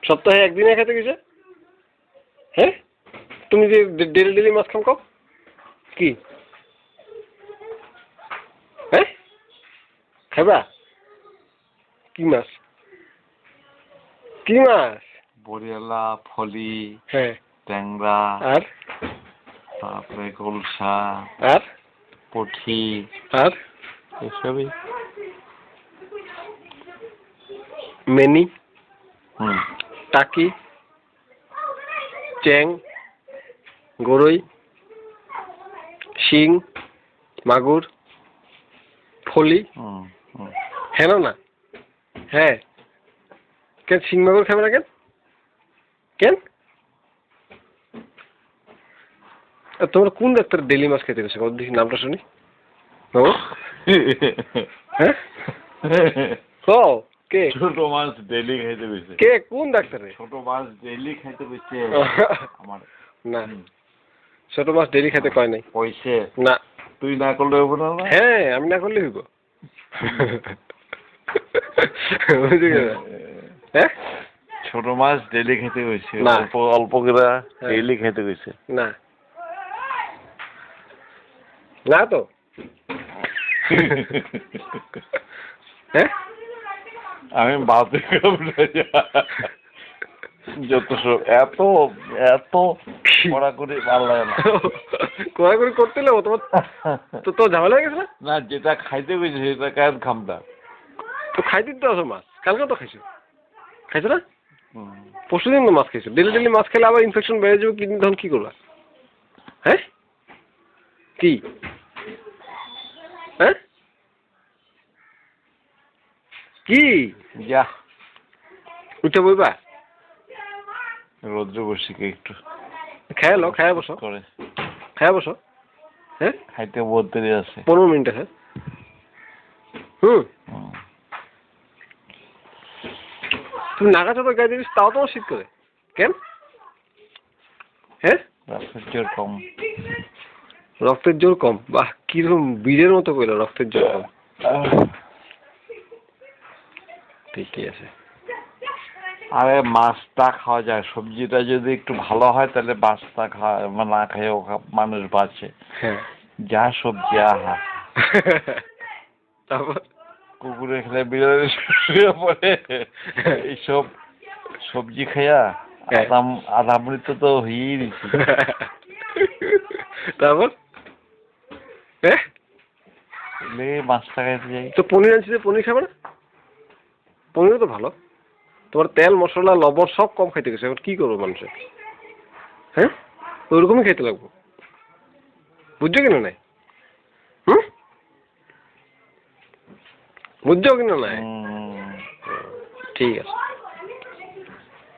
সপ্তাহে একদিনে খেতে গেছে? হ্যাঁ, তুমি যে ডেলি ডেলি মাছ খাও কও কি? হ্যাঁ, খাইবা কি মাছ? কি মাছ? বরিয়ালা, ফলি, হ্যাঁ, ট্যাংরা, আর তারপরে গোলসা, আর পুঁটি, আর এসবই। মেনি, হুম, টাকি, চ্যাং, গরই, শিং, মাগুর, ফলি। হুম, হুম। হ্যাঁ না? হ্যাঁ, কেন শিং মাগুর খাবে না কেন? কেন? তোমরা কোন ডাক্তার ডেলি মাছ খেতে গেছো? কত দেখি নামটা শুনি বাবু। হ্যাঁ, কও কে? ছোট মাছ ডেলি খাইতে বেশি। কে কোন ডাক্তারে? ছোট মাছ ডেলি খাইতে বেশি আমার। না, ছোট মাছ ডেলি খেতে কয় নাই। পয়সে না, তুই না করলে হবে না? হ্যাঁ আমি না করলে হইব। বুঝে গেলে? হ্যাঁ, ছোট মাছ ডেলি খেতে হয়েছে, না। অল্প অল্প করে হ্যাঁ। ডেলি খেতে হয়েছে। না, না তো। হ্যাঁ, আমি বাদে যত সব এত এত কড়া করে ভালো লাগে না। কড়াকড়ি করতে হলে তোমার তো ঝামেলা হয়ে গেছে না? না, যেটা খাইতে গেছে সেটা কেন খামটা? তো খাইতে তো আসো মাছ, কালকে তো খাইছো, খাইছো না? পরশুদিন তো মাছ খাইছো। ডেলি ডেলি মাছ খেলে আবার ইনফেকশন বেড়ে যাবে, কিডনি তখন কি করবা? হ্যাঁ, কি? হ্যাঁ, কি? যা উঠে বইবা? রৌদ্র বসিকে একটু খেয়ালো, খায়া বসো, করে খায়া বসো। হ্যাঁ, খাইতে বহুত দেরি আছে। 15 মিনিট আছে। হুম, তুমি নাগা চাদর গায়ে দিস তাও তোমার শীত করে কেন? হ্যাঁ, রাস্তার জোর কম। রক্তের জোর কম? বাহ, কিরকম বীরের মতো কইলো, রক্তের জোর কম। ঠিকই আছে। আরে মাছটা খাওয়া যায়, সবজিটা যদি একটু ভালো হয় তাহলে মাছটা না খেয়েও মানুষ বাঁচে। হ্যাঁ, যা সবজি আহা, তারপর কুকুরে খেলে বিড়ালে শুয়ে পড়ে, এইসব সবজি খাইয়া আধা মৃত্যু তো হয়েই দিচ্ছে। তারপর মাছটা খাইতে যাই। তো পনির আনছি, পনির খাবে না? পনিরও তো ভালো। তোমার তেল মশলা লবণ সব কম খাইতে গেছে, এখন কি করবো মানুষের? হ্যাঁ, ওইরকমই খাইতে লাগবো, বুঝছো কিনা নাই? হুম, বুঝছো কিনা নাই? ঠিক আছে।